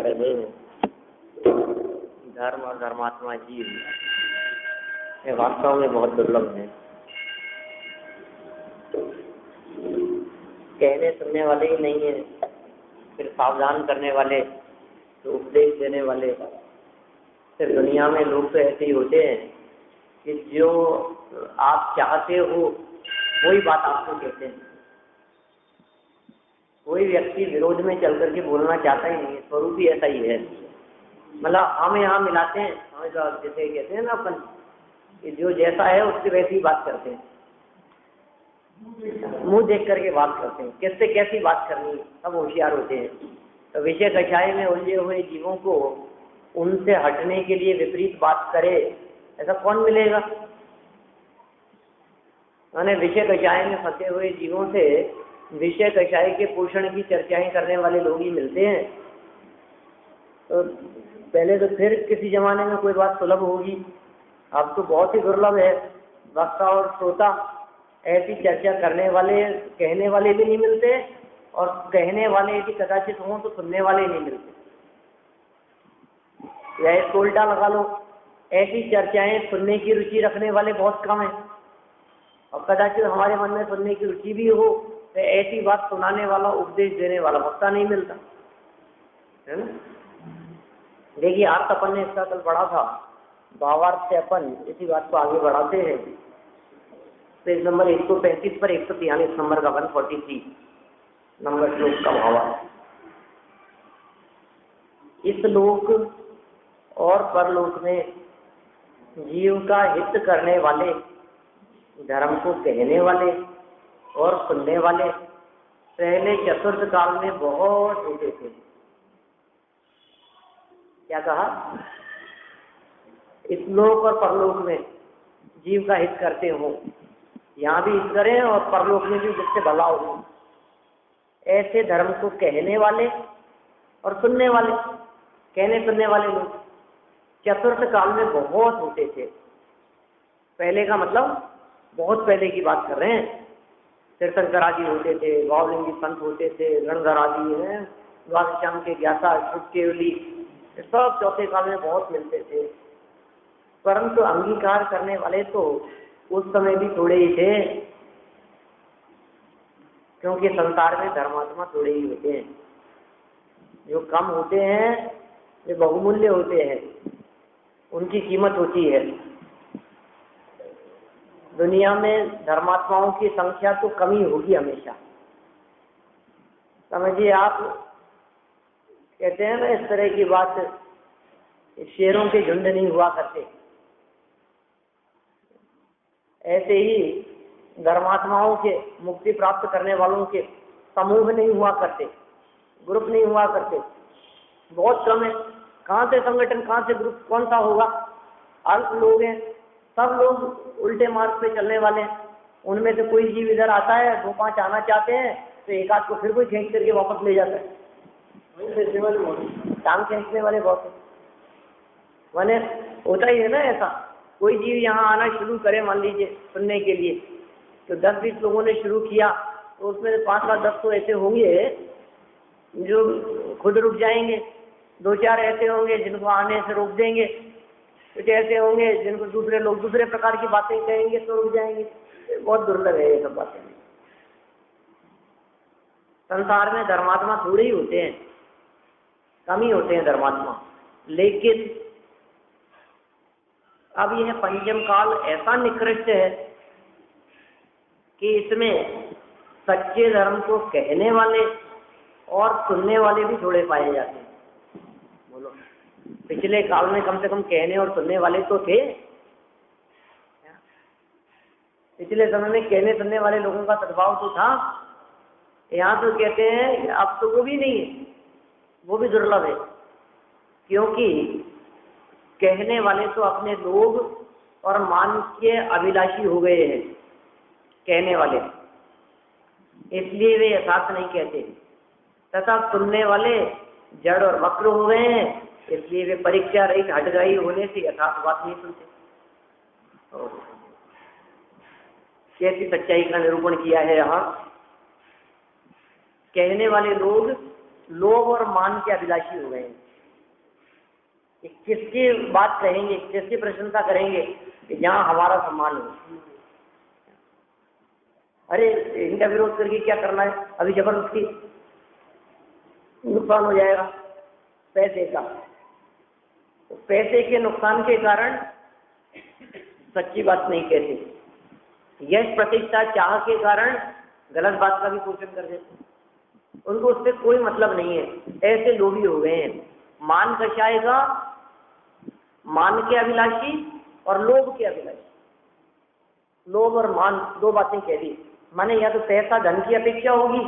रहे हैं धर्म और धर्मात्मा जीव ये वास्तव में बहुत दुर्लभ है। कहने सुनने वाले ही नहीं है, फिर सावधान करने वाले, तो उपदेश देने वाले। फिर दुनिया में लोग तो ऐसे ही होते हैं कि जो आप चाहते हो वही बात आपको कहते हैं। कोई व्यक्ति विरोध में चल करके बोलना चाहता ही नहीं है, स्वरूप ही ऐसा ही है। मतलब हम यहाँ मिलाते हैं, हमें जैसे कहते हैं ना अपन कि जो जैसा है उससे वैसी ही बात करते हैं, मुंह देख करके बात करते हैं, किससे कैसी बात करनी है, सब होशियार होते हैं। तो विषय कषाय में उलझे हुए जीवों को उनसे हटने के लिए विपरीत बात करे, ऐसा कौन मिलेगा? मैंने विषय कषाय में फंसे हुए जीवों से विषय कषाय के पोषण की चर्चाएं करने वाले लोग ही मिलते हैं। तो पहले तो फिर किसी जमाने में कोई बात सुलभ होगी, अब तो बहुत ही दुर्लभ है। वक्ता और श्रोता ऐसी चर्चा करने वाले, कहने वाले भी नहीं मिलते, और कहने वाले यदि कदाचित हों तो सुनने वाले नहीं मिलते। या इसको उल्टा लगा लो, ऐसी चर्चाएं सुनने की रुचि रखने वाले बहुत कम हैं, और कदाचित हमारे मन में सुनने की रुचि भी हो तो ऐसी बात सुनाने वाला, उपदेश देने वाला वक्ता नहीं मिलता, है ना। देखिए आज अपन ने इसका कल पढ़ा था, भावार्थ से अपन इसी बात को आगे बढ़ाते हैं। पेज नंबर 135 पर 143 नंबर का 143 नंबर श्लोक का भावार्थ। इस लोक और परलोक में जीव का हित करने वाले, धर्म को कहने वाले और सुनने वाले पहले चतुर्थ काल में बहुत होते थे। क्या कहा? इस लोक और परलोक में जीव का हित करते हो, यहाँ भी हित करें और परलोक में भी जिससे भला हो, ऐसे धर्म को कहने वाले और सुनने वाले, कहने सुनने वाले लोग चतुर्थ काल में बहुत होते थे। पहले का मतलब बहुत पहले की बात कर रहे हैं। तीर्थंकर आदि होते थे, गौलिंगी संत होते थे, रणधर आदि हैं, द्वादशांग के ज्ञाता, केवली, सब चौथे काल में बहुत मिलते थे। परंतु अंगीकार करने वाले तो उस समय भी थोड़े ही थे, क्योंकि संसार में धर्मात्मा थोड़े ही होते हैं। जो कम होते हैं वे बहुमूल्य होते हैं, उनकी कीमत होती है। दुनिया में धर्मात्माओं की संख्या तो कमी होगी हमेशा। समझिए आप, कहते हैं ना इस तरह की बात, शेरों के झुंड नहीं हुआ करते, ऐसे ही धर्मात्माओं के, मुक्ति प्राप्त करने वालों के समूह नहीं हुआ करते, ग्रुप नहीं हुआ करते, बहुत कम है। कहाँ से संगठन, कहाँ से ग्रुप, कौन सा होगा? अल्प लोग हैं, सब लोग उल्टे मार्ग पे चलने वाले हैं। उनमें से कोई जीव इधर आता है, 2-5 आना चाहते हैं तो एक आध को फिर कोई खींच करके वापस ले जाता है। टांग खींचने वाले बहुत है, माने होता ही है ना ऐसा। कोई जीव यहाँ आना शुरू करे, मान लीजिए सुनने के लिए, तो 10-20 लोगों ने शुरू किया, तो उसमें 5-10 तो ऐसे होंगे जो खुद रुक जाएंगे, 2-4 ऐसे होंगे जिनको आने से रोक देंगे, कुछ ऐसे होंगे जिनको दूसरे लोग दूसरे प्रकार की बातें कहेंगे तो रुक जाएंगे। बहुत दुर्लभ है ये सब बातें। संसार में धर्मात्मा थोड़े ही होते हैं, कम ही होते हैं धर्मात्मा। लेकिन अब यह पंचम काल ऐसा निकृष्ट है कि इसमें सच्चे धर्म को कहने वाले और सुनने वाले भी थोड़े पाए जाते हैं। बोलो, पिछले काल में कम से कम कहने और सुनने वाले तो थे। पिछले समय में कहने सुनने वाले लोगों का सद्भाव तो था। यहाँ तो कहते हैं अब तो वो भी नहीं है, वो भी दुर्लभ है, क्योंकि कहने वाले तो अपने लोग और मान के अभिलाषी हो गए हैं कहने वाले, इसलिए वे यथार्थ नहीं कहते। तथा सुनने वाले जड़ और वक्र हो गए हैं, इसलिए वे परीक्षा रहित हटगाई होने से यथार्थ बात नहीं सुनते। कैसी सच्चाई का निरूपण किया है यहाँ। कहने वाले लोग लोभ और मान के अभिलाषी हो गए हैं, किसकी बात कहेंगे, किसकी प्रशंसा करेंगे कि जहाँ हमारा सम्मान हो। अरे इनका विरोध करके क्या करना है, अभी जबरदस्ती नुकसान हो जाएगा पैसे का। तो पैसे के नुकसान के कारण सच्ची बात नहीं कहते, यश प्रतिष्ठा चाह के कारण गलत बात का भी पोषण कर देते। उनको उससे कोई मतलब नहीं है, ऐसे लोभी हो गए हैं। मान कषाय का, मान के अभिलाषी और लोभ के अभिलाषी। लोभ और मान दो बातें कह दी, माने या तो पैसा धन की अपेक्षा होगी,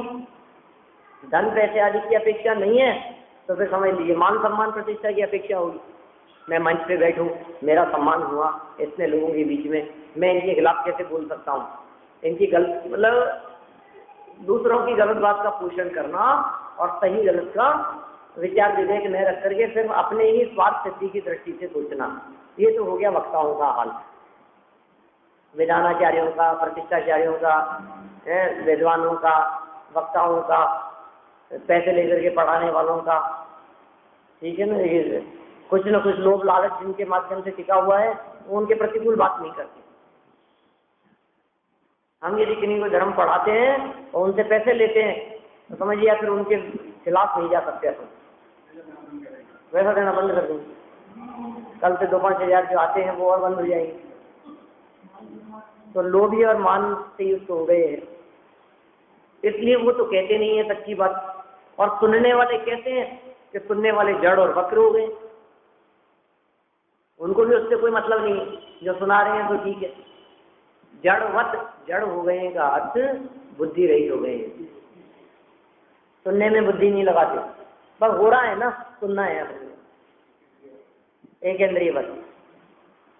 धन पैसे आदि की अपेक्षा नहीं है तो फिर समझ लीजिए मान सम्मान प्रतिष्ठा की अपेक्षा होगी। मैं मंच पे बैठूं, मेरा सम्मान हुआ इतने लोगों के बीच में, मैं इनके खिलाफ कैसे बोल सकता हूँ। इनकी गलत मतलब दूसरों की गलत बात का पोषण करना और सही गलत का विचार विवेक न रख करके सिर्फ अपने ही स्वार्थ सिद्धि की दृष्टि से सोचना, ये तो हो गया वक्ताओं का हाल। विधानाचार्यों का, प्रतिष्ठाचार्यों का, विद्वानों का, वक्ताओं का, पैसे लेकर के पढ़ाने वालों का, ठीक है ना। ये कुछ न कुछ लोभ लालच जिनके माध्यम से टिका हुआ है वो उनके प्रतिकूल बात नहीं करते। हम यदि किन्हीं को धर्म पढ़ाते हैं और उनसे पैसे लेते हैं तो समझिए फिर उनके खिलाफ नहीं जा सकते अपन, वैसा देना बंद कर देंगे। कल से 2-5 हज़ार जो आते हैं वो और बंद हो जाएंगे। तो लोभी और मान से युक्त हो गए हैं, इसलिए वो तो कहते नहीं है सच्ची बात। और सुनने वाले कहते हैं कि सुनने वाले जड़ और वक्र हो गए, उनको भी उससे कोई मतलब नहीं है। जो सुना रहे हैं तो ठीक है, जड़ हो गए का अर्थ बुद्धि रहित हो गए हैं, सुनने में बुद्धि नहीं लगाते, बस हो रहा है ना, सुनना है, एक इंद्रिय बस।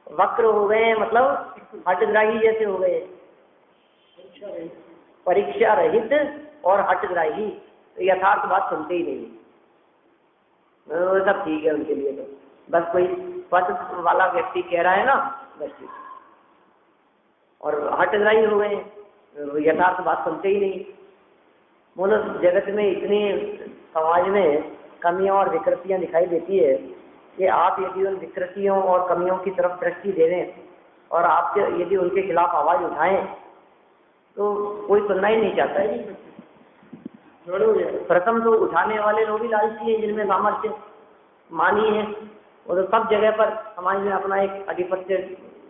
वक्र हो गए मतलब हठग्राही जैसे हो गए, परीक्षा रहित और हठग्राही, तो यथार्थ बात सुनते ही नहीं। वो सब ठीक है उनके लिए, तो बस कोई पद वाला व्यक्ति कह रहा है ना, बस ठीक। और हठग्राही हो गए, यथार्थ बात सुनते ही नहीं। बोलो जगत में इतनी समाज में कमियां और विकृतियां दिखाई देती है कि आप यदि उन विकृतियों और कमियों की तरफ दृष्टि दे दें और आप यदि उनके खिलाफ आवाज उठाएं तो कोई सुनना ही नहीं चाहता है। प्रथम तो उठाने वाले लोग ही लालची हैं, जिनमें सामर्थ्य मानी है, वो तो सब जगह पर समाज में अपना एक आधिपत्य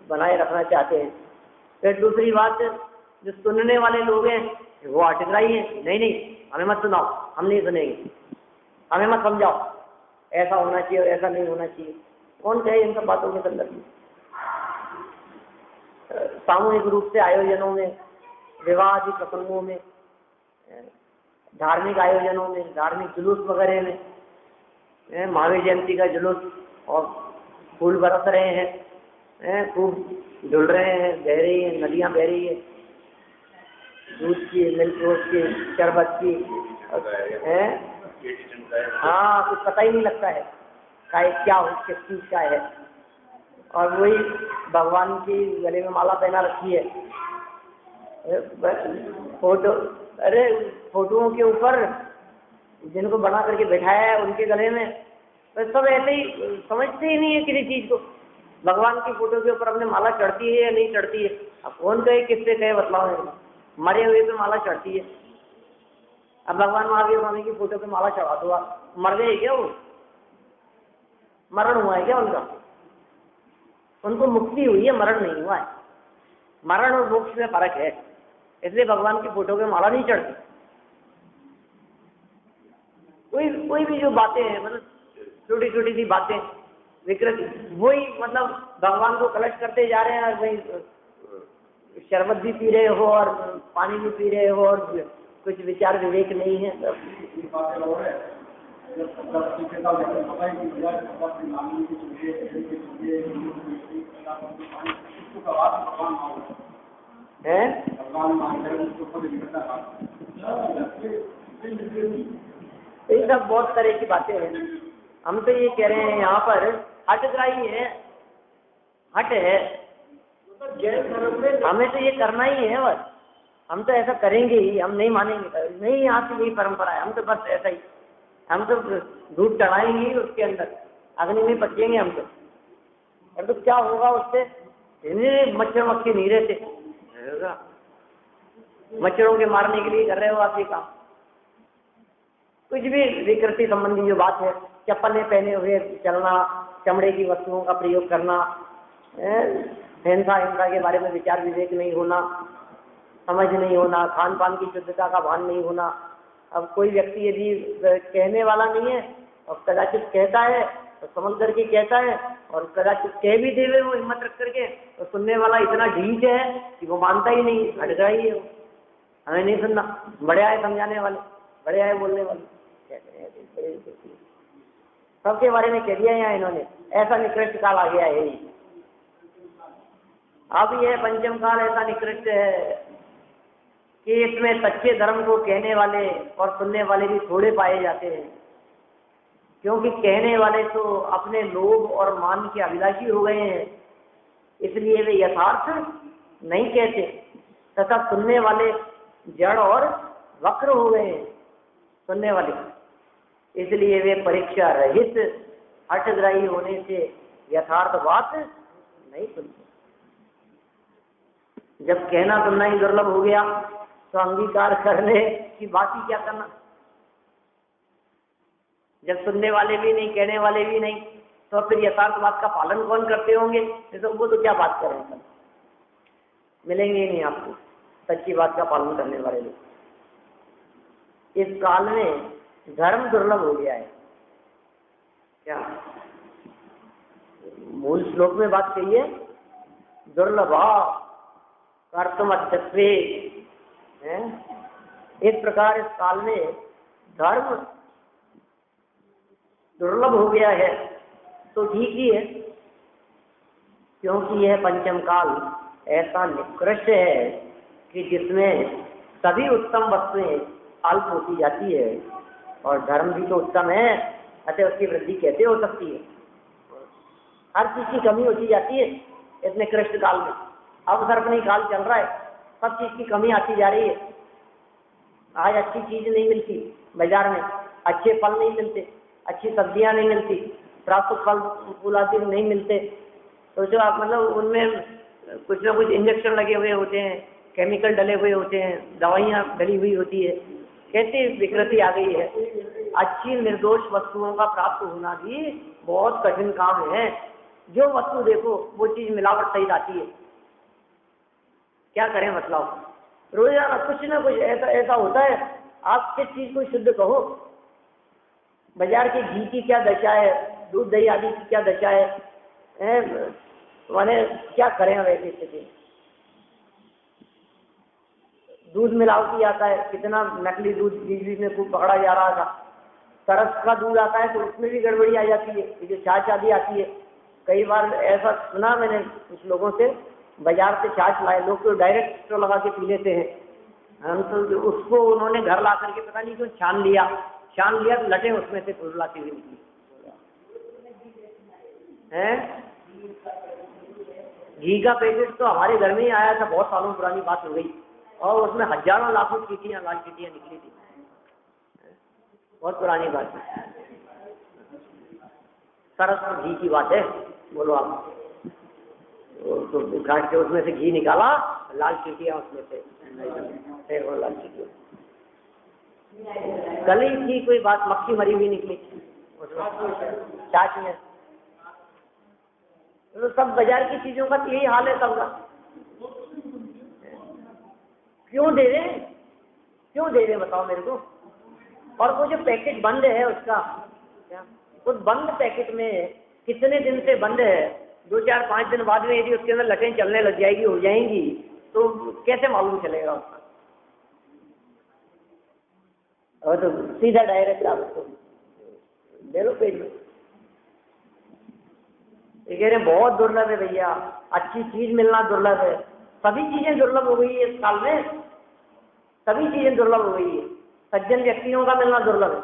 बनाए रखना चाहते हैं। फिर दूसरी बात, जो सुनने वाले लोग हैं वो हठग्राही हैं, नहीं नहीं हमें मत सुनाओ, हम नहीं सुनेंगे, हमें मत समझाओ, ऐसा होना चाहिए ऐसा नहीं होना चाहिए। कौन कहे इन सब बातों के संदर्भ में। सामूहिक रूप से आयोजनों में, विवाह आदि प्रसंगों में, धार्मिक आयोजनों में, धार्मिक जुलूस वगैरह में, महावीर जयंती का जुलूस और फूल बरस रहे हैं, खूब झुल रहे हैं, बह रही है, नदियां बह रही है, दूध की, मिल्क रोज की, शरबत की, हाँ कुछ पता ही नहीं लगता है क्या हो, किस चीज का है। और वही भगवान की गले में माला पहना रखी है, फोटो, अरे फोटोओं के ऊपर जिनको बना करके बैठाया है उनके गले में, तो सब ऐसे ही समझते ही नहीं है किसी चीज को। भगवान की फोटो के ऊपर अपने माला चढ़ती है या नहीं चढ़ती है, अब कौन कहे किससे कहे बतलाओ, मरे हुए पे माला चढ़ती है। अब भगवान महावीर स्वामी की फोटो पे माला चढ़ा दो, मर गए क्या वो, मरण हुआ है क्या उनका? उनको मुक्ति हुई है, मरण नहीं हुआ है। मरण और मोक्ष में फर्क है, इसलिए भगवान की फोटो पे माला नहीं चढ़ती। कोई भी जो बातें हैं, मतलब छोटी छोटी सी बातें विकृति, वही मतलब भगवान को कलश करते जा रहे हैं, और वही शरबत भी पी रहे हो और पानी भी पी रहे हो और कुछ विचार विवेक नहीं है। ये सब बहुत तरह की बातें हैं। हम तो ये कह रहे हैं यहाँ पर हठग्राही है, हट है, हमें तो ये करना ही है बस, हम तो ऐसा करेंगे ही, हम नहीं मानेंगे नहीं, यहाँ की यही परंपरा है, हम तो बस ऐसा ही, हम तो दूध चढ़ाएंगे ही उसके अंदर, अग्नि में पचेंगे हम तो। और तो क्या होगा उससे? इतने मच्छर मक्खी नहीं रहते, मच्छरों के मारने के लिए कर रहे हो आप ये काम। कुछ भी विकृति संबंधी जो बात है, चप्पलें पहने हुए चलना, चमड़े की वस्तुओं का प्रयोग करना, हिंसा हिंसा के बारे में विचार विवेक नहीं होना, समझ नहीं होना, खान पान की शुद्धता का भान नहीं होना। अब कोई व्यक्ति यदि कहने वाला नहीं है और कदाचित कहता है तो समझ करके कहता है, और कदाचित कह भी देवे वो हिम्मत रख करके, तो सुनने वाला इतना ढीठ है कि वो मानता ही नहीं, हट गया ही है वो, हमें नहीं सुनना। बड़े आए समझाने वाले, बड़े आए बोलने वाले, सबके बारे में कह दिया यहाँ इन्होंने। ऐसा निकृष्ट काल आ गया है। अब यह पंचम काल ऐसा निकृष्ट है कि इसमें सच्चे धर्म को कहने वाले और सुनने वाले भी थोड़े पाए जाते हैं, क्योंकि कहने वाले तो अपने लोभ और मान के अभिलाषी हो गए हैं, इसलिए वे यथार्थ नहीं कहते, तथा सुनने वाले जड़ और वक्र हो गए हैं सुनने वाले, इसलिए वे परीक्षा रहित हठग्राही होने से यथार्थ बात नहीं सुनते। जब कहना सुनना ही दुर्लभ हो गया तो अंगीकार करने की बात ही क्या करना। जब सुनने वाले भी नहीं, कहने वाले भी नहीं, तो फिर यथार्थ बात का पालन कौन करते होंगे? तो वो तो क्या बात करें, मिलेंगे ही नहीं आपको सच्ची बात का पालन करने वाले लोग। इस काल में धर्म दुर्लभ हो गया है। क्या मूल श्लोक में बात कही है? दुर्लभा कर्तुम अद्यत्वे। इस प्रकार इस काल में धर्म दुर्लभ हो गया है, तो ठीक ही है, क्योंकि यह पंचम काल ऐसा निकृष्ट है कि जिसमें सभी उत्तम वस्तुएं अल्प होती जाती है, और धर्म भी तो उत्तम है, अतः उसकी वृद्धि कैसे हो सकती है? हर चीज की कमी होती जाती है इस निकृष्ट काल में। अब सर्पणी काल चल रहा है, सब चीज की कमी आती जा रही है। आज अच्छी चीज नहीं मिलती बाजार में, अच्छे फल नहीं मिलते, अच्छी सब्जियां नहीं मिलती, प्राप्त फल फूल आदि नहीं मिलते। तो जो आप मतलब उनमें कुछ ना कुछ इंजेक्शन लगे हुए होते हैं, केमिकल डले हुए होते हैं, दवाइयाँ डली हुई होती है, कैसी विकृति आ गई है। अच्छी निर्दोष वस्तुओं का प्राप्त होना भी बहुत कठिन काम है। जो वस्तु देखो वो चीज मिलावट सहित आती है। क्या करें मतलब, रोजाना कुछ ना कुछ ऐसा ऐसा होता है। आप किस चीज को शुद्ध कहो, बाजार के घी की क्या दशा है, दूध दही आदि की क्या दशा है, माने क्या करें अब ऐसी स्थिति। दूध मिलावटी आता है, कितना नकली दूध बीच बीच में खूब पकड़ा जा रहा था। सरस का दूध आता है तो उसमें भी गड़बड़ी आ जाती है, ये जो छाछ आदि आती है। कई बार ऐसा सुना मैंने कुछ लोगों से, बाजार से छाछ लाए लोग तो डायरेक्ट स्ट्रॉ लगा के पी लेते हैं। हम तो उसको उन्होंने घर ला करके पता नहीं क्यों छान लिया तो लटे उसमें से फुलाती हुई निकली है। घी का पैकेट तो हमारे घर में ही आया था, बहुत सालों पुरानी बात हो गई, और उसमें हजारों लाखों चीटियां, लाल चीटियां निकली थी। बहुत पुरानी बात है, सरस घी की बात है। बोलो आप, तो काट के उसमें से घी निकाला, लाल चीटियां उसमें से, और लाल चीटियां कल ही थी कोई बात, मक्खी मरी हुई निकली छाछ में। तो सब बाजार की चीजों का यही हाल है सबका। क्यों दे रहे बताओ मेरे को। और वो जो पैकेट बंद है उसका, उस बंद पैकेट में कितने दिन से बंद है, 2, 4, 5 दिन बाद में यदि उसके अंदर लटें चलने लग जाएगी, हो जाएंगी, तो कैसे मालूम चलेगा उसका। और तो सीधा डायरेक्ट आप उसको ले लो पेट में। ये कह रहे बहुत दुर्लभ है भैया, अच्छी चीज मिलना दुर्लभ है। सभी चीजें दुर्लभ हो गई है इस साल में, सभी चीजें दुर्लभ हो गई है। सज्जन व्यक्तियों का मिलना दुर्लभ है,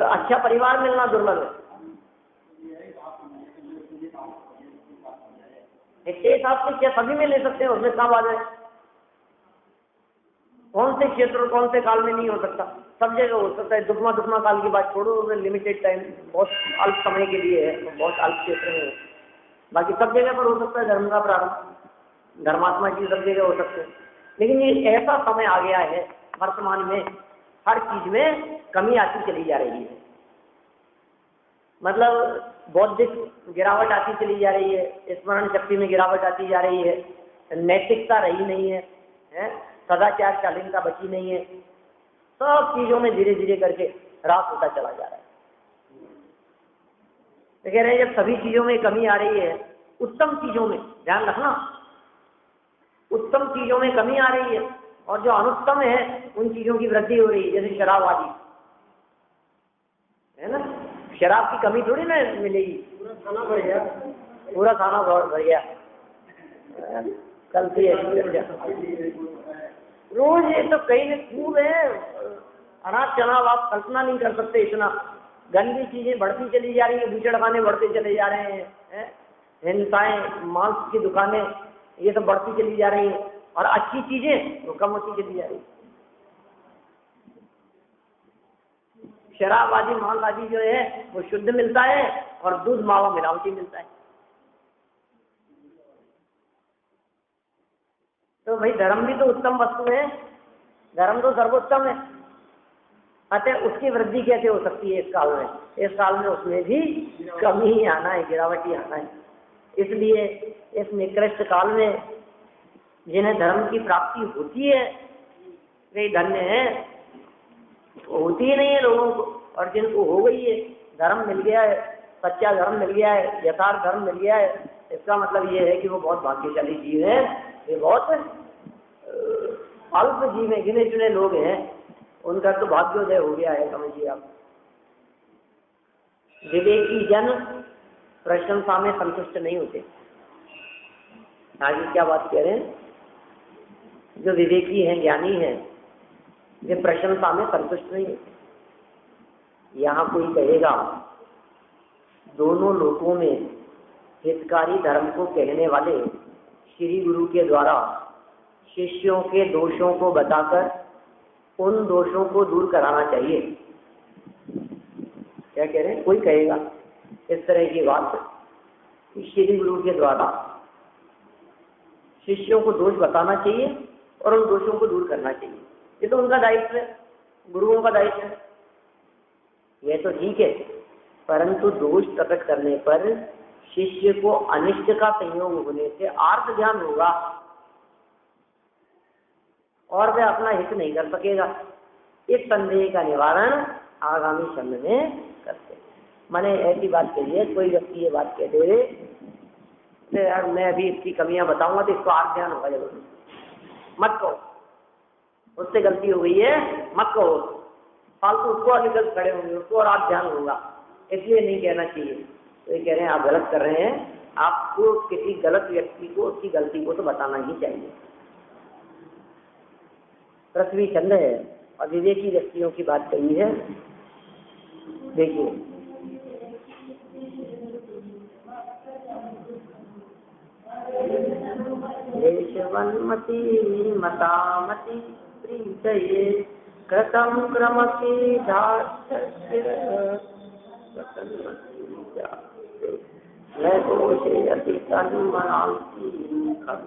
अच्छा परिवार मिलना दुर्लभ है। एक हिसाब से क्या सभी में ले सकते हैं, उसमें क्या बात है। कौन से क्षेत्र और कौन से काल में नहीं हो सकता? सब जगह हो सकता है। दुखमा दुखमा काल की बात छोड़ो, लिमिटेड टाइम, बहुत अल्प समय के लिए है, बहुत अल्प क्षेत्र में है। बाकी सब जगह पर हो सकता है धर्म का प्रारंभ, धर्मात्मा जी सब जगह हो सकते हैं। लेकिन ये ऐसा समय आ गया है वर्तमान में, हर चीज में कमी आती चली जा रही है। मतलब बौद्धिक गिरावट आती चली जा रही है, स्मरण शक्ति में गिरावट आती जा रही है, नैतिकता रही नहीं है, सदाचार शालीनता बची नहीं है। सब चीजों में धीरे धीरे करके ह्रास होता चला जा रहा है। तो कह रहे हैं जब सभी चीजों में कमी आ रही है, उत्तम चीजों में ध्यान रखना, उत्तम चीजों में कमी आ रही है और जो अनुत्तम है उन चीजों की वृद्धि हो रही है। जैसे शराब आदि है ना, शराब की कमी थोड़ी ना मिलेगी, पूरा खाना बढ़ गया, पूरा खाना बढ़ गया। कल से रोज ये तो कहीं न खूब है, अनाज चनाव आप कल्पना नहीं कर सकते। इतना गंदी चीजें बढ़ती चली जा रही है, बूचड़खाने बढ़ते चले जा रहे हैं, हिंसाएं, मांस की दुकानें, ये सब बढ़ती चली जा रही हैं, और अच्छी चीजें वो कम होती चली जा रही है। शराब आदि, मांस आदि जो है वो शुद्ध मिलता है और दूध मावा मिलावटी मिलता है। तो भाई धर्म भी तो उत्तम वस्तु है, धर्म तो सर्वोत्तम है, अतः उसकी वृद्धि कैसे हो सकती है इस काल में? इस काल में उसमें भी कमी ही आना है, गिरावट ही आना है। इसलिए इस निकृष्ट काल में जिन्हें धर्म की प्राप्ति होती है वे धन्य है, होती ही नहीं है लोगों को। और जिनको हो गई है, धर्म मिल गया है, सच्चा धर्म मिल गया है, यथार्थ धर्म मिल गया है, इसका मतलब ये है कि वो बहुत भाग्यशाली जीव है। ये बहुत अल्प जीव है, गिने चुने लोग हैं, उनका तो भाग्योदय हो गया है, समझिए आप। विवेकी जन प्रशंसा में संतुष्ट नहीं होते। आगे क्या बात कह रहे हैं? जो विवेकी हैं, ज्ञानी हैं, वे प्रशंसा में संतुष्ट नहीं होते। यहाँ कोई कहेगा दोनों लोकों में हितकारी धर्म को कहने वाले श्री गुरु के द्वारा शिष्यों के दोषों को बताकर उन दोषों को दूर कराना चाहिए। क्या कह रहे हैं? कोई कहेगा इस तरह की बात कि श्री गुरु के द्वारा शिष्यों को दोष बताना चाहिए और उन दोषों को दूर करना चाहिए। ये तो उनका दायित्व है, गुरुओं का दायित्व है। यह तो ठीक है, परंतु दोष प्रकट करने पर शिष्य को अनिष्ट का संयोग होने से आर्थ ज्ञान होगा और वह अपना हित नहीं कर सकेगा। इस संदेह का निवारण आगामी शब्द में करते। मैंने ऐसी बात कही है, कोई व्यक्ति ये बात कह दे यार मैं अभी इसकी कमियां बताऊंगा तो इसको आर्थ ज्ञान होगा जरूर, मत कहो, उससे गलती हो गई है, मत कहो, फालतू उसको और गलत खड़े होंगे, उसको और आर्थ ज्ञान होगा, इसलिए नहीं कहना चाहिए। तो ये कह रहे हैं आप गलत कर रहे हैं, आपको किसी गलत व्यक्ति को उसकी गलती को तो बताना ही चाहिए। पृथ्वी चंद्र है और विवेकी व्यक्तियों की बात कही है। देखिए देशवन्मति मतामति प्रीतये कृतं क्रमति मैं दोषे अति तन्मनांति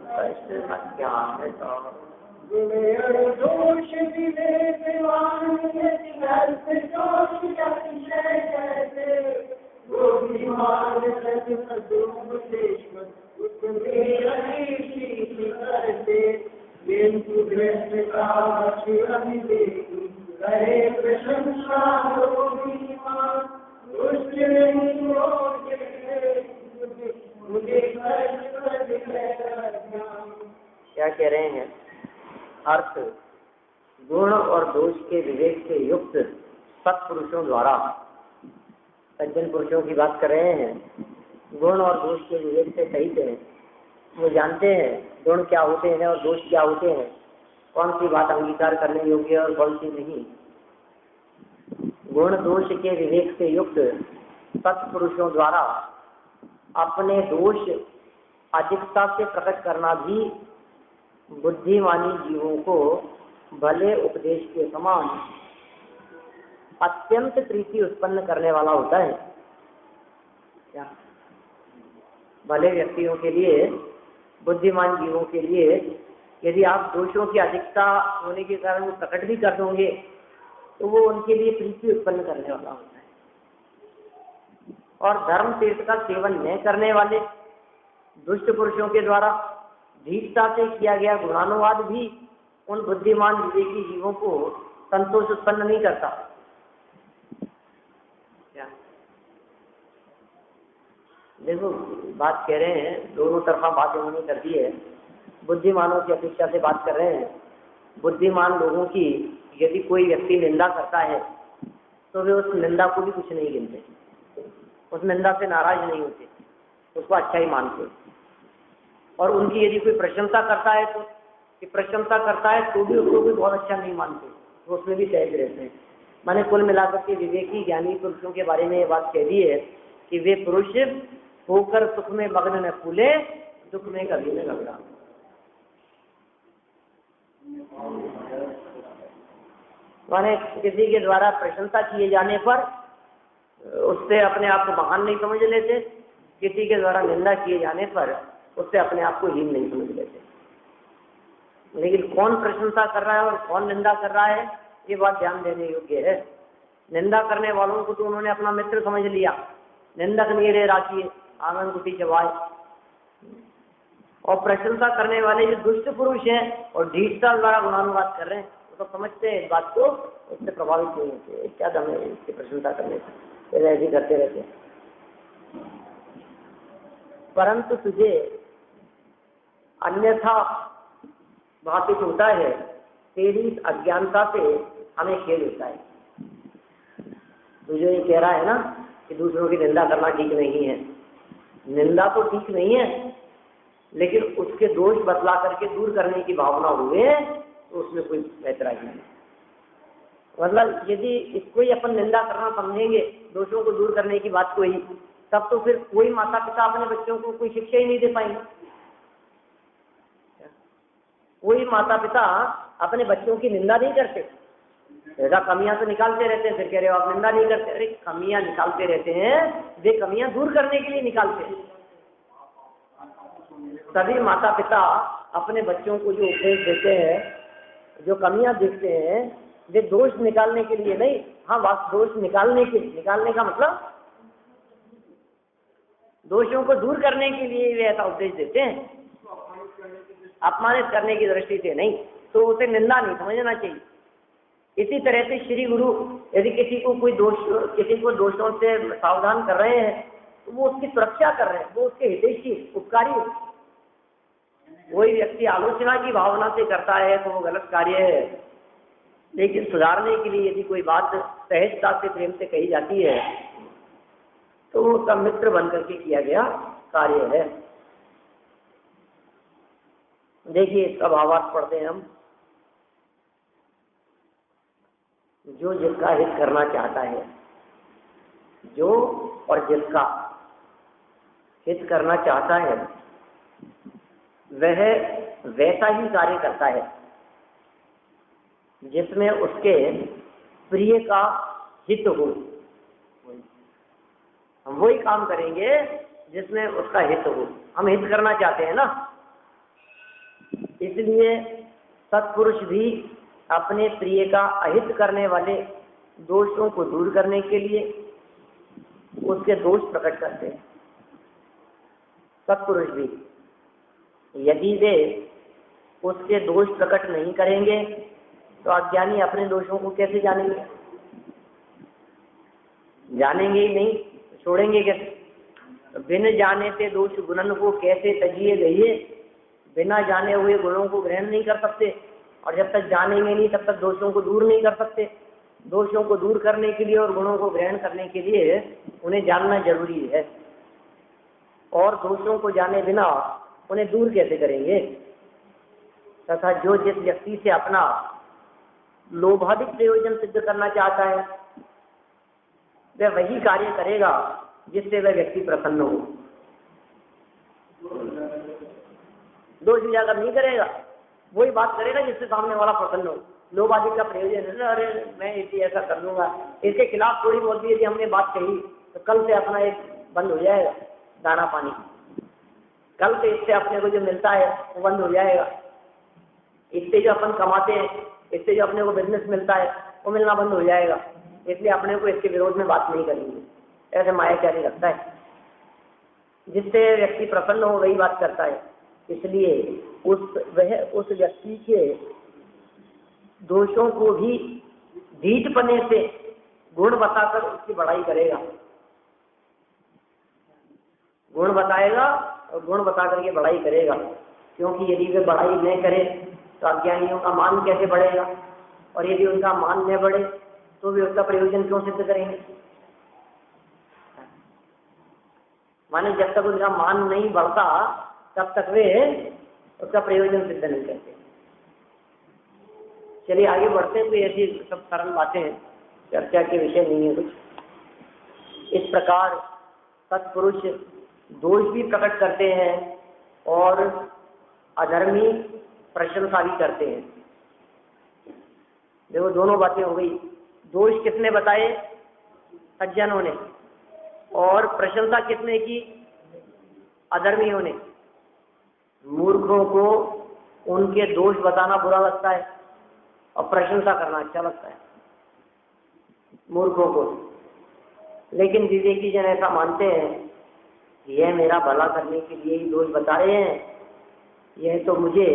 कष्टमज्ञानता दोष विवेकवान क्या कह रहे हैं? अर्थ गुण और दोष के विवेक से युक्त सत्पुरुषों द्वारा, सज्जन पुरुषों की बात कर रहे हैं, गुण और दोष के विवेक से सहित हैं। वो जानते हैं गुण क्या होते हैं और दोष क्या होते हैं, कौन सी बात अंगीकार करने योग्य और कौन सी नहीं। गुण दोष के विवेक से युक्त सत्पुरुषों द्वारा अपने दोष अधिकता से प्रकट करना भी बुद्धिमानी जीवों को भले उपदेश के समान अत्यंत प्रीति उत्पन्न करने वाला होता है। क्या भले व्यक्तियों के लिए, बुद्धिमान जीवों के लिए यदि आप दोषों की अधिकता होने के कारण वो प्रकट भी कर दोगे तो वो उनके लिए प्रीति उत्पन्न करने वाला होता है। और धर्म तीर्थ का सेवन न करने वाले दुष्ट पुरुषों के द्वारा धीरता से किया गया गुणानुवाद भी उन बुद्धिमान विवेकी जीवों को संतोष उत्पन्न नहीं करता। क्या देखो, बात कह रहे हैं, दोनों तरफा बात उन्होंने कर दी है। बुद्धिमानों की अपेक्षा से बात कर रहे हैं। बुद्धिमान लोगों की यदि कोई व्यक्ति निंदा करता है तो वे उस निंदा को भी कुछ नहीं गिनते, उस निंदा से नाराज नहीं होते, उसको अच्छा ही मानते। और उनकी यदि कोई प्रशंसा करता है तो भी उसको कोई बहुत अच्छा नहीं मानते, तो उसमें भी सहज रहते हैं। मैंने कुल मिलाकर के विवेकी ज्ञानी पुरुषों के बारे में ये बात कह दी है कि वे पुरुष होकर सुख में मग्न न फूले, दुख में कभी न घबरा। माने किसी के द्वारा प्रशंसा किए जाने पर उससे अपने आप को महान नहीं समझ लेते, किसी के द्वारा निंदा किए जाने पर उससे अपने आप को हीन नहीं समझ लेते। लेकिन कौन प्रशंसा कर रहा है और कौन निंदा कर रहा है, ये बात ध्यान देने योग्य है। निंदा करने वालों को तो उन्होंने अपना मित्र समझ लिया, निंदक नीरे राखिए आंगन कुटी चबाए। और प्रशंसा करने वाले जो दुष्ट पुरुष हैं और ढीठता द्वारा गुणानुवाद कर रहे हैं, वो तो समझते हैं इस बात को, उससे प्रभावित नहीं होते। क्या दम है इसकी प्रशंसा करने से, ऐसे ही करते रहते हैं। परंतु तुझे अन्यथा भाषित होता है, तेरी अज्ञानता से हमें खेल होता है। तुझे ये कह रहा है ना कि दूसरों की निंदा करना ठीक नहीं है। निंदा तो ठीक नहीं है, लेकिन उसके दोष बतला करके दूर करने की भावना हुए तो उसमें कोई ऐतराज नहीं। मतलब यदि इसको ही अपन निंदा करना समझेंगे, दोषों को दूर करने की बात को ही, तब तो फिर कोई माता पिता अपने बच्चों को कोई शिक्षा ही नहीं दे पाएंगे। कोई माता पिता अपने बच्चों की निंदा नहीं करते। ऐसा कमियां तो निकालते रहते हैं, फिर कह रहे हो आप निंदा नहीं करते। अरे कमियां निकालते रहते हैं, वे कमियां दूर करने के लिए निकालते हैं। सभी माता पिता अपने बच्चों को जो उपदेश देते हैं, जो कमियां देखते हैं, वे दोष निकालने के लिए नहीं, हाँ बस दोष निकालने का मतलब दोषों को दूर करने के लिए वे ऐसा उपदेश देते हैं, अपमानित करने की दृष्टि से नहीं। तो उसे निंदा नहीं समझना चाहिए। इसी तरह से श्री गुरु यदि किसी को दोषों से सावधान कर रहे हैं तो वो उसकी सुरक्षा कर रहे हैं, वो उसके हितैषी उपकारी हो। कोई व्यक्ति आलोचना की भावना से करता है तो वो गलत कार्य है, लेकिन सुधारने के लिए यदि कोई बात सहजता से प्रेम से कही जाती है तो वो उसका मित्र बन करके किया गया कार्य है। देखिए इसका भावार्थ पढ़ते हैं हम। जो जिसका हित करना चाहता है, जो और जिसका हित करना चाहता है वह वैसा ही कार्य करता है जिसमें उसके प्रिय का हित हो। हम वही काम करेंगे जिसमें उसका हित हो। हम हित करना चाहते हैं ना, इसलिए सत्पुरुष भी अपने प्रिय का अहित करने वाले दोषों को दूर करने के लिए उसके दोष प्रकट करते हैं। सत्पुरुष भी यदि वे उसके दोष प्रकट नहीं करेंगे तो अज्ञानी अपने दोषों को कैसे जानेंगे? जानेंगे ही नहीं, छोड़ेंगे कैसे? बिन जाने से दोष गुणन को कैसे तजिए गइए। बिना जाने हुए गुणों को ग्रहण नहीं कर सकते, और जब तक जानेंगे नहीं तब तक दोषों को दूर नहीं कर सकते। दोषों को दूर करने के लिए और गुणों को ग्रहण करने के लिए उन्हें जानना जरूरी है, और दोषों को जाने बिना उन्हें दूर कैसे करेंगे? तथा जो जिस व्यक्ति से अपना लोभाधिक प्रयोजन सिद्ध करना चाहता है वह वही कार्य करेगा जिससे वह व्यक्ति प्रसन्न हो। दोष उजागर नहीं करेगा, वही बात करेगा जिससे सामने वाला प्रसन्न हो। लोभ आदि का प्रयोजन है ना, अरे मैं इसी ऐसा कर लूंगा, इसके खिलाफ थोड़ी बहुत भी यदि हमने बात कही तो कल से अपना एक बंद हो जाएगा दाना पानी, कल से इससे अपने को जो मिलता है वो बंद हो जाएगा, इससे जो अपन कमाते हैं, इससे जो अपने को बिजनेस मिलता है वो मिलना बंद हो जाएगा, इसलिए अपने को इसके विरोध में बात नहीं करेंगे। ऐसे मायाचारी लगता है, जिससे व्यक्ति प्रसन्न हो वही बात करता है, इसलिए वह उस व्यक्ति के दोषों को भी ढीठपने से गुण बताकर उसकी बड़ाई करेगा, गुण बताएगा और गुण बता करके बड़ाई करेगा, क्योंकि यदि वे बड़ाई न करे तो अज्ञानियों का मान कैसे बढ़ेगा, और यदि उनका मान न बढ़े तो वे उसका प्रयोजन क्यों सिद्ध करेंगे। माने जब तक उनका मान नहीं बढ़ता तब तक वे उसका प्रयोजन सिद्ध नहीं करते। चलिए आगे बढ़ते हैं, कोई ऐसी सब सरल बातें हैं, चर्चा के विषय नहीं है कुछ। इस प्रकार सत्पुरुष दोष भी प्रकट करते हैं और अधर्मी प्रशंसा भी करते हैं। देखो दोनों बातें हो गई, दोष किसने बताए, सज्जनों ने, और प्रशंसा किसने की, अधर्मियों ने। मूर्खों को उनके दोष बताना बुरा लगता है और प्रशंसा करना अच्छा लगता है मूर्खों को, लेकिन विवेकी जन ऐसा मानते हैं यह मेरा भला करने के लिए ही दोष बता रहे हैं, यह तो मुझे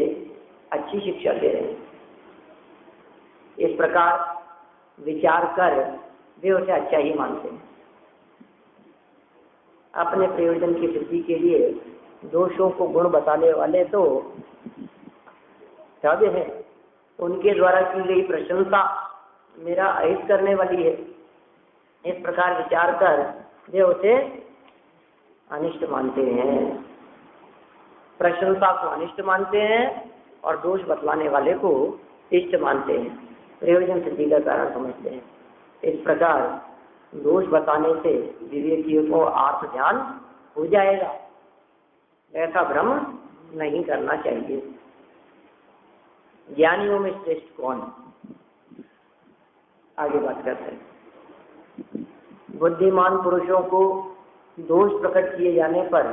अच्छी शिक्षा दे रहे हैं। इस प्रकार विचार कर वे उसे अच्छा ही मानते हैं। अपने प्रयोजन की सिद्धि के लिए दोषों को गुण बताने वाले तो सब हैं, उनके द्वारा की गई प्रशंसा मेरा अहित करने वाली है। इस प्रकार विचार कर वे उसे अनिष्ट मानते हैं, प्रशंसा को अनिष्ट मानते हैं और दोष बतलाने वाले को इष्ट मानते हैं, प्रयोजन सिद्धि का कारण समझते हैं। इस प्रकार दोष बताने से विवेकियों को आत्म ध्यान हो जाएगा, ऐसा भ्रम नहीं करना चाहिए। ज्ञानियों में श्रेष्ठ कौन, आगे बात करते हैं। बुद्धिमान पुरुषों को दोष प्रकट किए जाने पर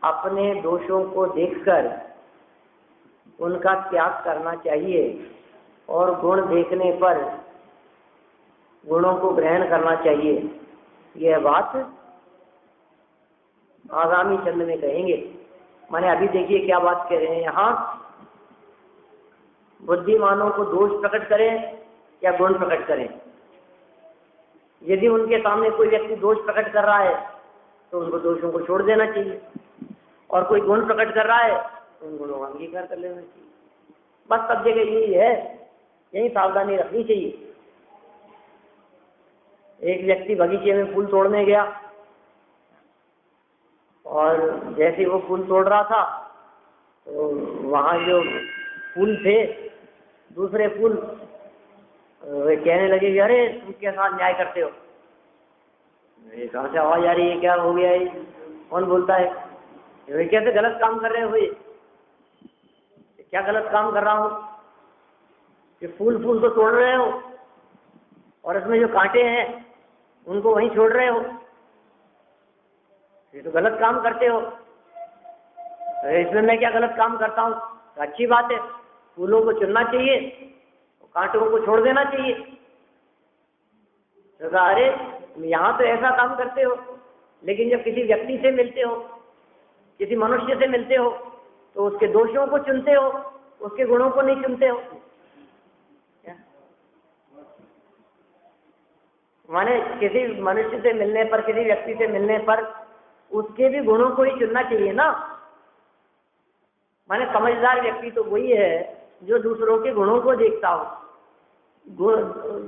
अपने दोषों को देखकर उनका त्याग करना चाहिए और गुण देखने पर गुणों को ग्रहण करना चाहिए। यह बात आगामी चंद में कहेंगे। माने अभी देखिए क्या बात कह रहे हैं यहाँ, बुद्धिमानों को दोष प्रकट करें या गुण प्रकट करें। यदि उनके सामने कोई व्यक्ति दोष प्रकट कर रहा है तो उनको दोषों को छोड़ देना चाहिए, और कोई गुण प्रकट कर रहा है तो उन गुणों का अंगीकार कर लेना चाहिए। बस सब जगह यही है, यही सावधानी रखनी चाहिए। एक व्यक्ति बगीचे में फूल तोड़ने गया और जैसे वो फूल तोड़ रहा था तो वहाँ जो फूल थे, दूसरे फूल, वे कहने लगे कि अरे तुम के साथ न्याय करते हो, ये कहाँ से आवाज आ रही है, क्या हो गया है, कौन बोलता है, वे कैसे गलत काम कर रहे हो, ये क्या गलत काम कर रहा हूँ कि फूल तो तोड़ रहे हो और इसमें जो कांटे हैं उनको वहीं छोड़ रहे हो, ये तो गलत काम करते हो। इसमें मैं क्या गलत काम करता हूँ, तो अच्छी बात है, फूलों को चुनना चाहिए, कांटों को छोड़ देना चाहिए। तो कहा अरे यहाँ तो ऐसा काम करते हो, लेकिन जब किसी व्यक्ति से मिलते हो, किसी मनुष्य से मिलते हो तो उसके दोषों को चुनते हो, उसके गुणों को नहीं चुनते हो। माने किसी मनुष्य से मिलने पर, किसी व्यक्ति से मिलने पर उसके भी गुणों को ही चुनना चाहिए ना। माने समझदार व्यक्ति तो वही है जो दूसरों के गुणों को देखता हो,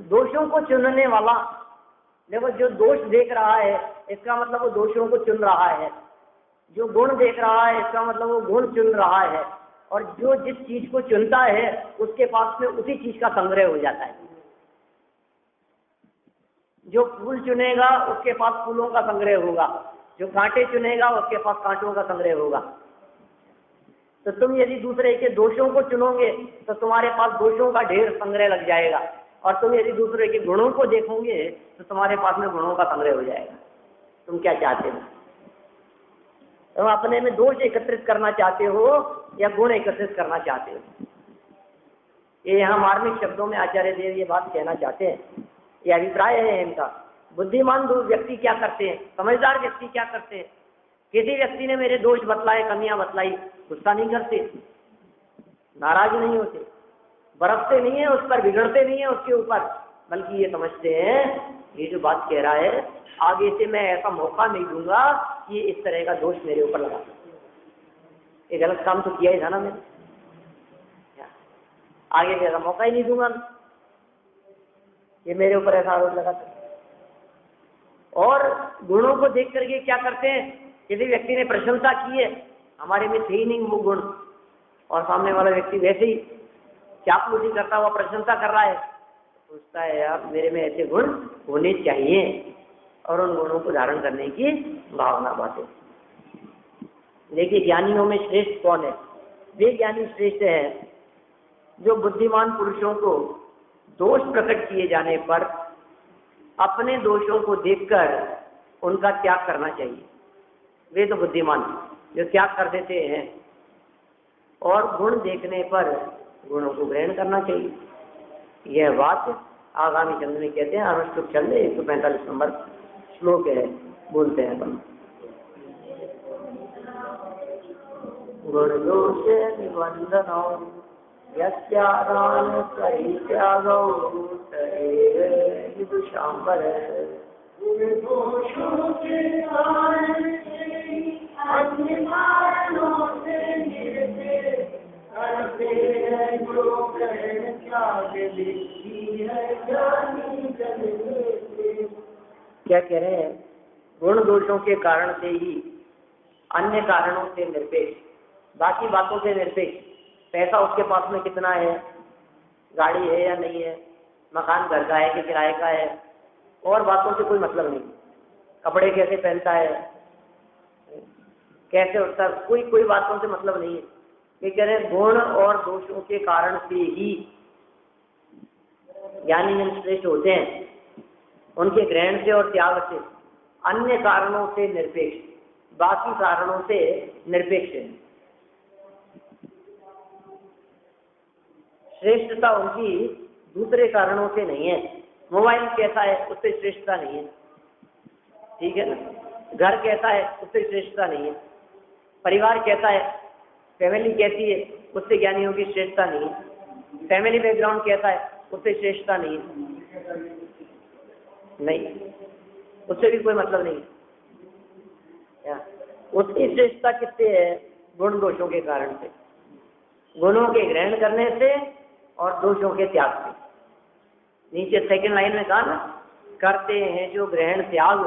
दोषों को चुनने वाला। देखो जो दोष देख रहा है इसका मतलब वो दोषों को चुन रहा है, जो गुण देख रहा है इसका मतलब वो गुण चुन रहा है, और जो जिस चीज को चुनता है उसके पास में उसी चीज का संग्रह हो जाता है। जो फूल चुनेगा उसके पास फूलों का संग्रह होगा, जो कांटे चुनेगा उसके पास कांटों का संग्रह होगा। तो तुम यदि दूसरे के दोषों को चुनोगे तो तुम्हारे पास दोषों का ढेर संग्रह लग जाएगा, और तुम यदि दूसरे के गुणों को देखोगे तो तुम्हारे पास में गुणों का संग्रह हो जाएगा। तुम क्या चाहते हो? तुम अपने में दोष एकत्रित करना चाहते हो या गुण एकत्रित करना चाहते हो? ये यहाँ मार्मिक शब्दों में आचार्य देव ये बात कहना चाहते हैं, ये अभिप्राय है इनका। बुद्धिमान व्यक्ति क्या करते हैं, समझदार व्यक्ति क्या करते हैं? किसी व्यक्ति ने मेरे दोष बतलाए, कमियां बतलाई, गुस्सा नहीं करते, नाराज नहीं होते, बरसते नहीं है उस पर, बिगड़ते नहीं है उसके ऊपर, बल्कि ये समझते हैं ये जो बात कह रहा है आगे से मैं ऐसा मौका नहीं दूंगा कि ये इस तरह का दोष मेरे ऊपर लगा। ये गलत काम तो किया ही था ना मैंने, आगे से ऐसा मौका ही नहीं दूंगा, ये मेरे ऊपर ऐसा आरोप लगा। और गुणों को देख करके क्या करते हैं, किसी व्यक्ति ने प्रशंसा की है, हमारे में थे ही नहीं वो गुण, और सामने वाला व्यक्ति वैसे ही चापलूसी करता हुआ प्रशंसा कर रहा है, सोचता है यार मेरे में ऐसे गुण होने चाहिए, और उन गुणों को धारण करने की भावना बातें। देखिए ज्ञानियों में श्रेष्ठ कौन है? वे ज्ञानी श्रेष्ठ है जो बुद्धिमान पुरुषों को दोष प्रकट किए जाने पर अपने दोषों को देखकर उनका त्याग करना चाहिए। वे तो बुद्धिमान जो त्याग कर देते हैं, और गुण देखने पर गुणों को ग्रहण करना चाहिए। यह बात आगामी चंद्र में कहते हैं। अनुष्टुप चल 145 नंबर श्लोक है, बोलते हैं अपन। गुण दोष निबंधनौ यस्यादान परित्यागौ विदुषांबर। दोषों के कारण से अन्य कारणों से निर्भय करते हैं जो ग्रहण त्याग लिखी है ज्ञानी जन से। क्या कह रहे हैं? गुण दोषों के कारण से ही अन्य कारणों से निरपेक्ष, बाकी बातों से निरपेक्ष। पैसा उसके पास में कितना है, गाड़ी है या नहीं है, मकान घर का है कि किराए का है, और बातों से कोई मतलब नहीं। कपड़े कैसे पहनता है, कैसे उठता है, कोई बातों से मतलब नहीं है। ये कह रहे हैं गुण और दोषों के कारण से ही ज्ञानी जन श्रेष्ठ होते हैं, उनके ग्रहण से और त्याग से, अन्य कारणों से निरपेक्ष, बाकी कारणों से निरपेक्ष है। श्रेष्ठता उनकी दूसरे कारणों से नहीं है। मोबाइल कैसा है उससे श्रेष्ठता नहीं है, ठीक है ना। घर कैसा है उससे श्रेष्ठता नहीं है। परिवार कैसा है, फैमिली कैसी है, उससे ज्ञानियों की श्रेष्ठता नहीं है। फैमिली बैकग्राउंड कैसा है उससे श्रेष्ठता नहीं है, नहीं, उससे भी कोई मतलब नहीं है। उसकी श्रेष्ठता किससे है? गुण दोषों के कारण से, गुणों के ग्रहण करने से और दोषों के त्याग से। नीचे सेकंड लाइन में कहा ना, करते हैं जो ग्रहण त्याग।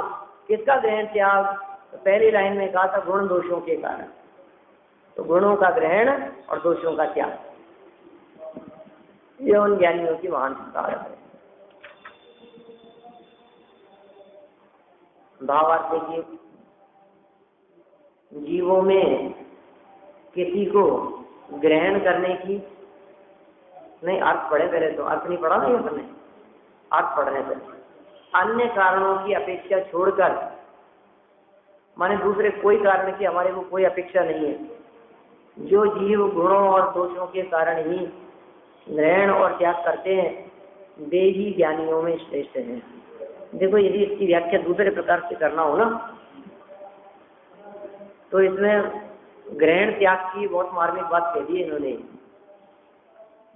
किसका ग्रहण त्याग? तो पहली लाइन में कहा था गुण दोषों के कारण, तो गुणों का ग्रहण और दोषों का त्याग, ये उन ज्ञानियों की महान सिद्धांत है। भावार्थ देखिए, जीवों में किसी को ग्रहण करने की नहीं, अर्थ पढ़े पहले तो, अर्थ नहीं पढ़ा नहीं अपने, अर्थ पढ़ रहे थे। अन्य कारणों की अपेक्षा छोड़कर, माने दूसरे कोई कारण की हमारे को कोई अपेक्षा नहीं है। जो जीव गुणों और दोषों के कारण ही ग्रहण और त्याग करते हैं, वे ही ज्ञानियों में श्रेष्ठ हैं। देखो यदि इसकी व्याख्या दूसरे प्रकार से करना हो ना, तो इसमें ग्रहण त्याग की बहुत मार्मिक बात कह दी इन्होंने।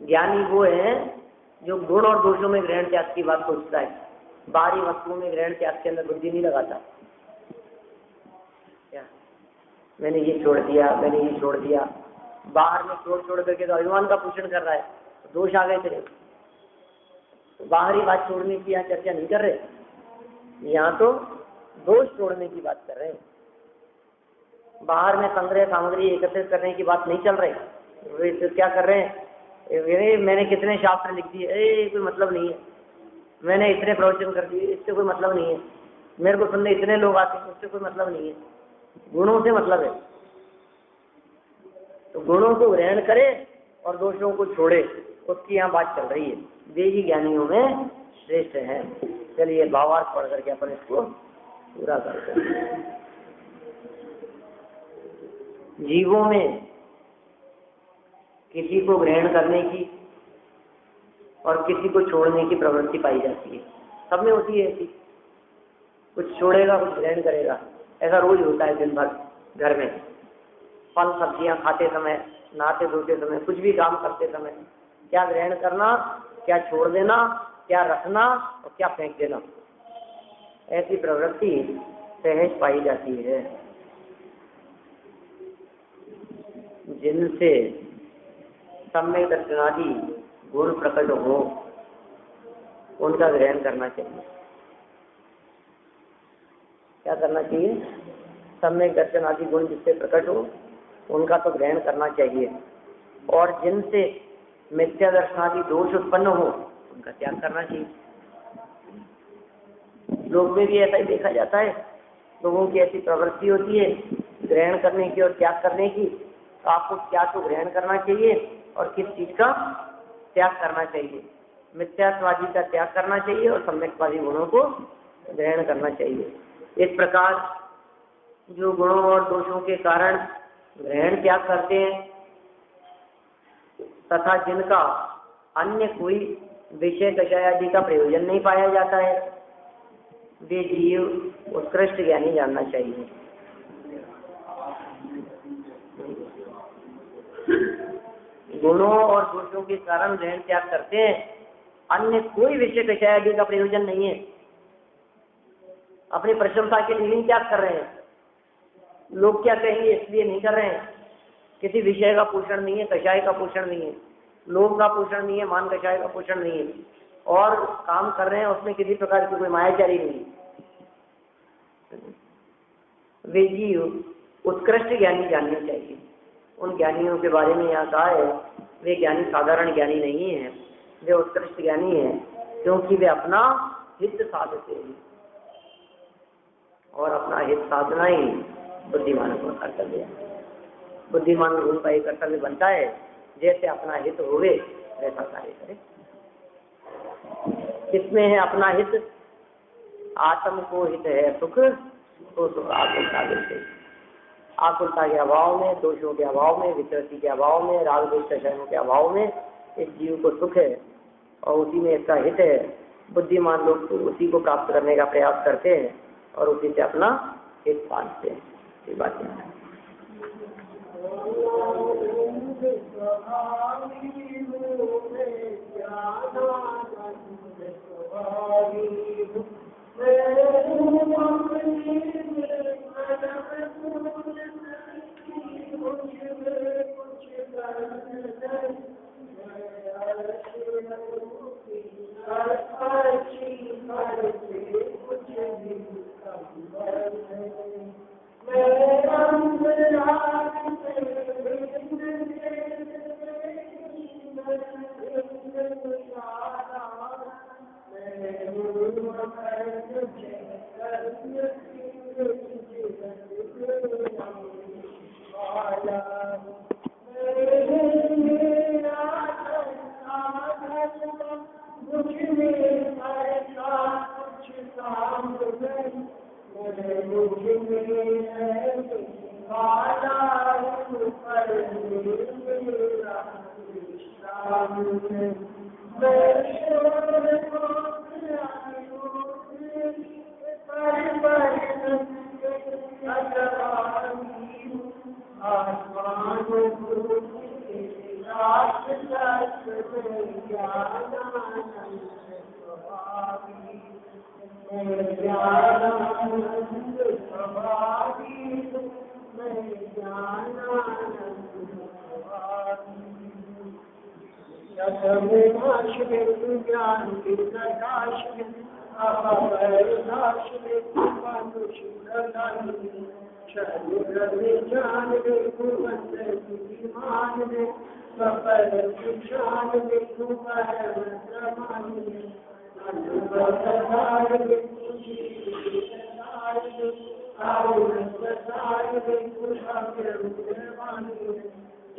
ज्ञानी वो है जो गुण और दोषों में ग्रहण त्याग की बात सोचता है, बाहरी वस्तुओं में ग्रहण त्याग के अंदर बुद्धि नहीं लगाता। क्या मैंने ये छोड़ दिया, मैंने ये छोड़ दिया, बाहर में छोड़ करके तो अभिमान का पोषण कर रहा है, तो दोष आ गए तेरे। तो बाहरी बात छोड़ने की यहाँ चर्चा नहीं कर रहे, यहाँ तो दोष छोड़ने की बात कर रहे हैं। बाहर में संग्रह सामग्री एकत्रित करने की बात नहीं चल रही। वे तो क्या कर रहे हैं, मैंने कितने शास्त्र लिख दिए, कोई मतलब नहीं है। मैंने इतने प्रवचन कर दिए, इससे कोई मतलब नहीं है। मेरे को सुनने इतने लोग आते हैं, उससे कोई मतलब नहीं है। गुणों से मतलब है। तो गुणों को ग्रहण करे और दोषों को छोड़े, उसकी यहाँ बात चल रही है। वे ही ज्ञानियों में श्रेष्ठ हैं। चलिए भावार्थ पढ़ करके अपन इसको पूरा करते हैं। जीवों में किसी को ग्रहण करने की और किसी को छोड़ने की प्रवृत्ति पाई जाती है। सब में होती है ऐसी, कुछ छोड़ेगा कुछ ग्रहण करेगा। ऐसा रोज होता है दिन भर घर में, फल सब्जियां खाते समय, नहाते धोते समय, कुछ भी काम करते समय, क्या ग्रहण करना, क्या छोड़ देना, क्या रखना और क्या फेंक देना, ऐसी प्रवृत्ति सहज पाई जाती है। जिनसे सम्यक दर्शनादि गुण प्रकट हो उनका ग्रहण करना चाहिए। क्या करना चाहिए? सम्यक दर्शन आदि गुण जिससे प्रकट हो उनका तो ग्रहण करना चाहिए, और जिनसे मिथ्या दर्शनादि दोष उत्पन्न हो उनका त्याग करना चाहिए। लोग में भी ऐसा ही देखा जाता है, लोगों की ऐसी प्रवृत्ति होती है ग्रहण करने की और त्याग करने की। तो आपको क्या तो ग्रहण करना चाहिए और किस चीज का त्याग करना चाहिए? मिथ्यात्वादी का त्याग करना चाहिए और सम्यकवादी गुणों को ग्रहण करना चाहिए। इस प्रकार जो गुणों और दोषों के कारण ग्रहण त्याग करते हैं तथा जिनका अन्य कोई विषय कषाय आदि का प्रयोजन नहीं पाया जाता है, वे जीव उत्कृष्ट ज्ञानी जानना चाहिए। गुणों और दोषों के कारण ग्रहण त्याग करते हैं, अन्य कोई विषय कषाय आदि का प्रयोजन नहीं है, अपनी प्रशंसा के लिए नहीं त्याग कर रहे हैं, लोग क्या कहेंगे इसलिए नहीं कर रहे हैं, किसी विषय का पोषण नहीं है, कषाय का पोषण नहीं है, लोभ का पोषण नहीं है, मान कषाय का पोषण नहीं है, और काम कर रहे हैं उसमें किसी प्रकार की कोई मायाचारी नहीं है। वे जीव उत्कृष्ट ज्ञानी जानने चाहिए। उन ज्ञानियों के बारे में यहाँ कहा है, वे ज्ञानी साधारण ज्ञानी नहीं है, वे उत्कृष्ट ज्ञानी है, क्योंकि वे अपना हित साधते हैं और अपना हित साधना ही बुद्धिमानों का कर्तव्य है। बुद्धिमान गुरु का एक कर्तव्य बनता है, जैसे अपना हित होवे वैसा कार्य करे। किसमें है अपना हित? आत्म को हित है सुख, तो सुख आकुलता से, आकुलता के अभाव में, दोषों के अभाव में, विकृति के अभाव में, राग द्वेष कषायों के अभाव में इस जीव को सुख है और उसी में इसका हित है। बुद्धिमान लोग तो उसी को प्राप्त करने का प्रयास करते हैं और उसी से अपना हित पालते हैं। ये बात है।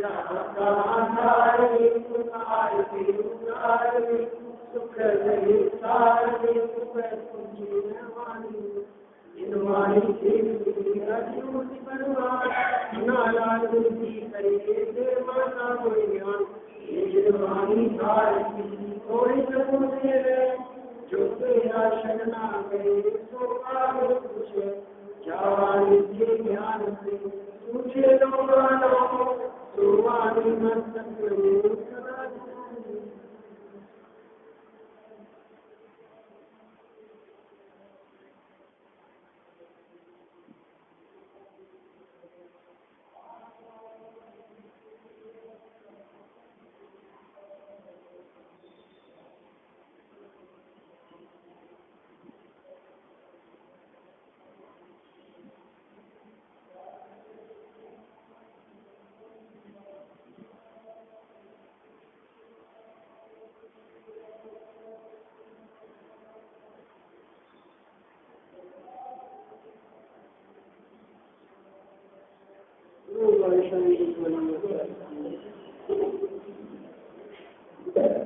Thank you.